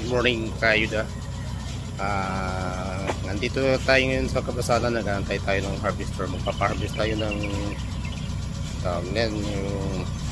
morning kayuda. Nandito tayo ngayon sa kabasalan. Nag-aantay tayo ng harvester. Magpapa-harvest tayo ng yung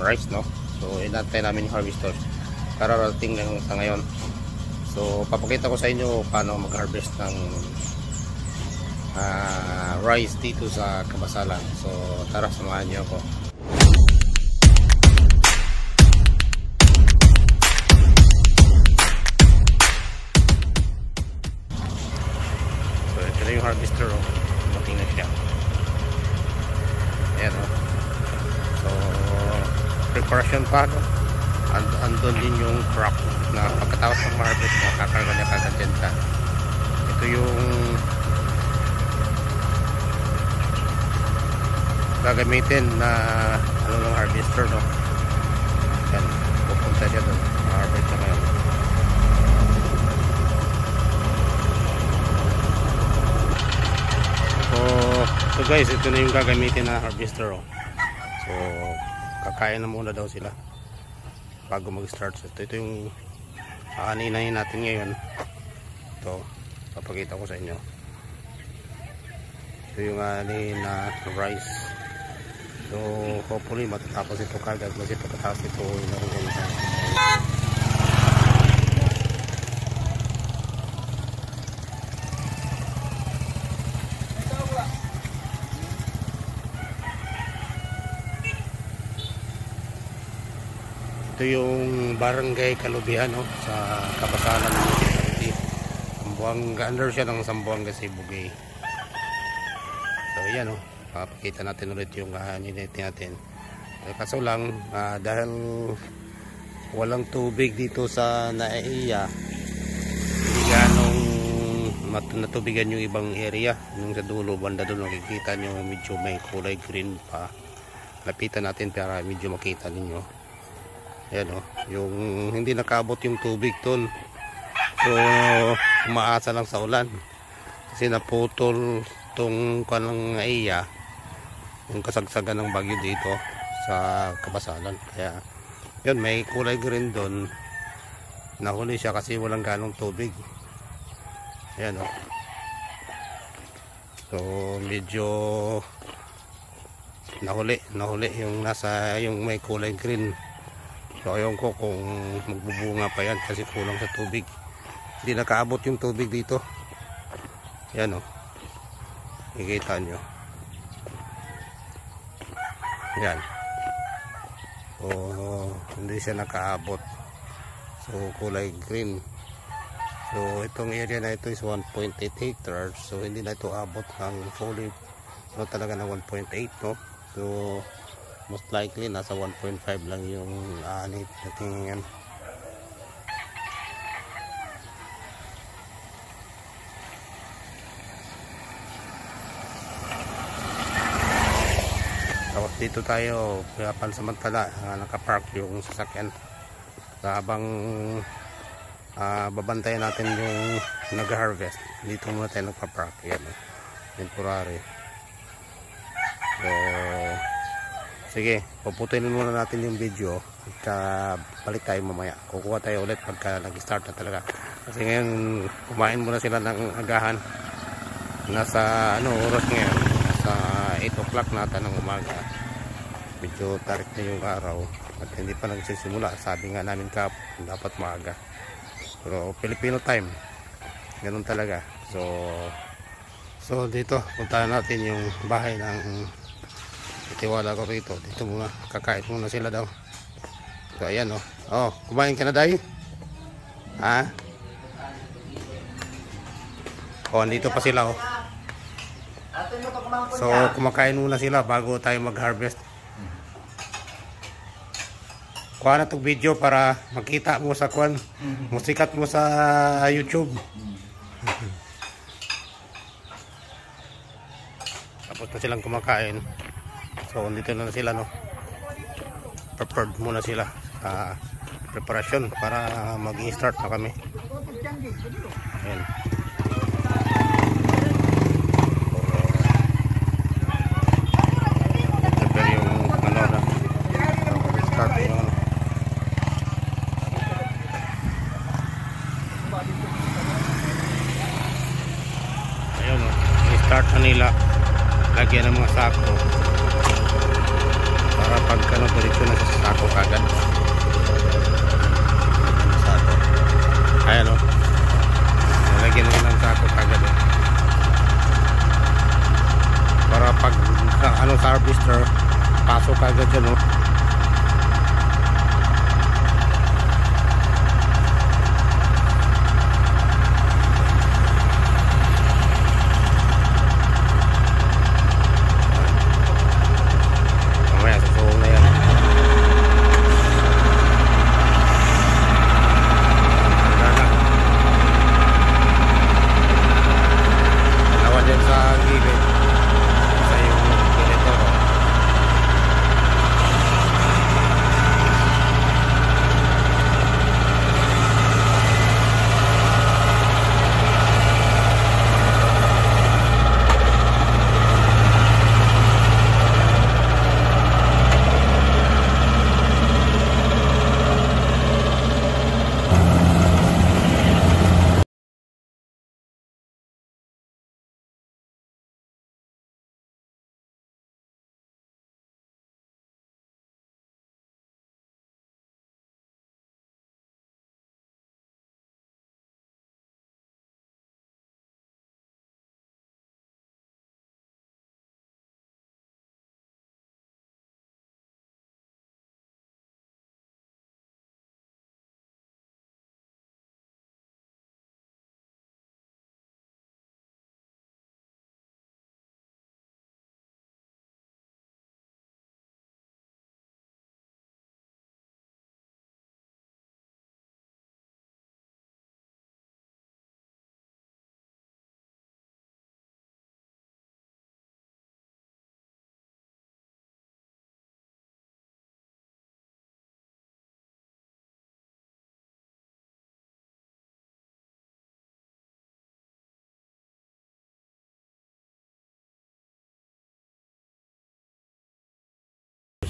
rice, no? So inantay namin yung harvester. Kararating lang sa ngayon. So papakita ko sa inyo paano mag-harvest ng rice dito sa kabasalan. So tara, samahan niyo ako. Ito yung harvester, oh. Dumating na siya. Ayan, oh. So preparation pa, no? Andun din yung truck na pagkatapos ng harvest na kakarga niya kagad dyan ka. Ito yung gagamitin na ng harvester, no? Ayan, pupunta siya doon. Harvest na ngayon. So guys, ito na yung gagamitin na harvester, oh. So kakain na muna daw sila bago mag-start. So ito yung aaninahin natin ngayon. Ito, papakita ko sa inyo. Ito yung aanin na rice. So hopefully matatapos ito kagad kasi pagkatapos ito inarugan sa ito yung barangay Kalubihan, no? Sa Kabasalan Municipality. Sambuanga, under siya ng Sambuanga, Sibugay. So yan, no? Papakita natin ulit yung ninit natin. Kaso lang dahil walang tubig dito sa Naiya, hindi ganong natubigan yung ibang area. Yung sa dulo, banda doon makikita nyo medyo may kulay green pa. Lapitan natin para medyo makita ninyo. Ayan, oh, yung hindi nakaabot yung tubig ton. So umaasa lang sa ulan kasi naputol tong kanang Naiya, yung kasagsagan ng bagyo dito sa Kabasalan. Kaya yun, may kulay green doon. Nahuli siya kasi walang ganong tubig. Ayan, oh. So medyo nahuli yung nasa yung may kulay green. So ayaw ko kung magbubunga pa yan kasi kulang sa tubig. Hindi nakaabot yung tubig dito. Yan, oh. Ikita nyo. Yan. So hindi siya nakaabot. So kulay green. So itong area na ito is 1.8 hectares. So hindi na ito abot ng fully, no, talaga ng 1.8, no. So most likely nasa 1.5 lang yung anit natin ngayon. Tapos dito tayo pansamantala nakapark yung sasakyan habang babantayan natin yung nag-harvest. Dito muna tayo nagpa-park. Yan, temporary. So sige, puputuin muna natin yung video at balik tayo mamaya. Kukuha tayo ulit pagka nag-start na talaga. Kasi ngayon, kumain muna sila ng agahan. Nasa oras ngayon? Nasa 8 o'clock nata ng umaga. Medyo tarik na yung araw at hindi pa nagsisimula. Sabi nga namin kapon, dapat maaga. Pero Filipino time, ganun talaga. So dito, puntahan natin yung bahay ng itiwala ko rito. Dito muna, kakain muna sila daw. So ayan, oh. Oh, kumain ka na, Day? Ha? Oh, andito pa sila, oh. So kumakain muna sila bago tayo mag-harvest. Kuha na itong video para makita mo sa kwan, musikat mo sa YouTube. Tapos na silang kumakain. So dito na sila, no. Prepared muna sila sa preparasyon para mag-i-start na kami. Ayan. Prepare yung na start yung sako para pag ano, diretso na sa sako kagad. Sako. Ayan o. Nalagyan mo ng sako kagad eh. Para pag ano, sa harvester, pasok kagad dyan o.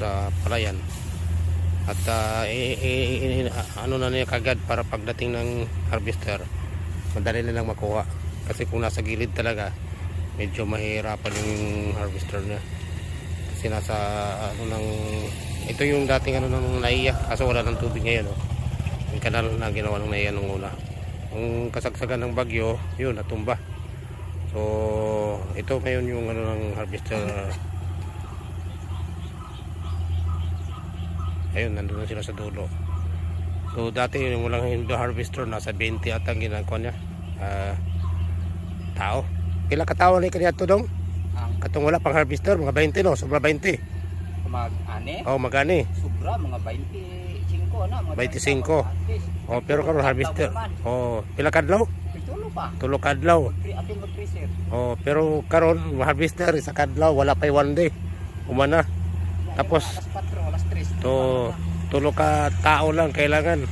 Sa palayan at ano na niya kagad para pagdating ng harvester madali nilang makuha, kasi kung nasa gilid talaga medyo mahirapan yung harvester niya kasi nasa ano ng ito yung dating ano ng NAIA, kaso wala ng tubig ngayon yung kanal na ginawa ng NAIA nung una, yung kasagsagan ng bagyo yun natumba. So ito ngayon yung ano ng harvester. Ayun, nandun na sila sa dulo. So dati yung walang harvester, nasa 20 at ang ginagawa niya tao. Pila ka tao na kaniya ito dong? Katong wala pang harvester, mga 20 no? Sobra 20. Mag-ani? Oo, mag-ani. Sobra, mga 25 na. Mga 25. Oh, pero karon harvester. Oh, pila kadlaw? Tulo pa. Tulo kadlaw. Ating mag-freezer. Oh, pero karon harvester sa kadlaw, wala pa 1 day. Umana. Tapos Alas 4, alas 3. tulo ka tao lang kailangan.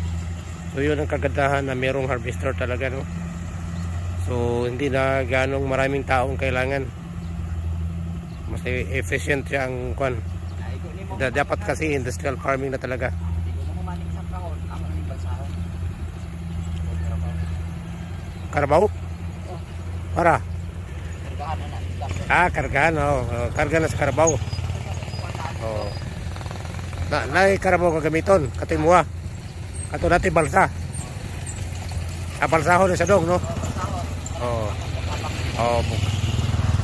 So yun ang kagandahan na merong harvester talaga no. So hindi na ganong maraming taong kailangan. Mas efficient siya ang kwan. Dapat kasi industrial farming na talaga. Karabaw? Para? Kargahan oh. Karga na sa karabaw. Oh. Na karabaw kagamiton, katimuha. Kato natin balsa. Balsahon sa dog, no? Oh. Oh,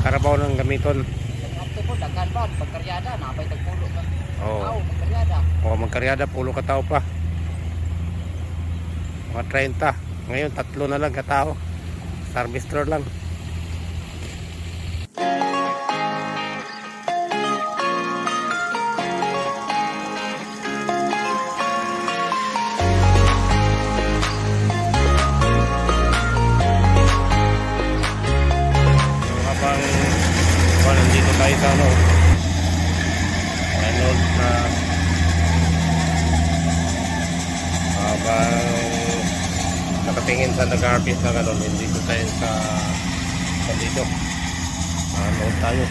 karabaw ng gamiton. Ito po, daghan ba? Pagkaryada, napay tagpulo ka. Oh. Magkaryada. Oh, magkaryada, pulo ka tao pa. Mga 30. Ngayon, 3 na lang katao. Harvester lang. Nandito tayo sa ano Reynolds na habang nakatingin sa nag-harvest na gano'n, nandito tayo sa dito load tayo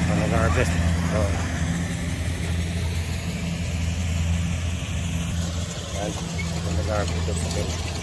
sa nag-harvest. Yan, nag-harvest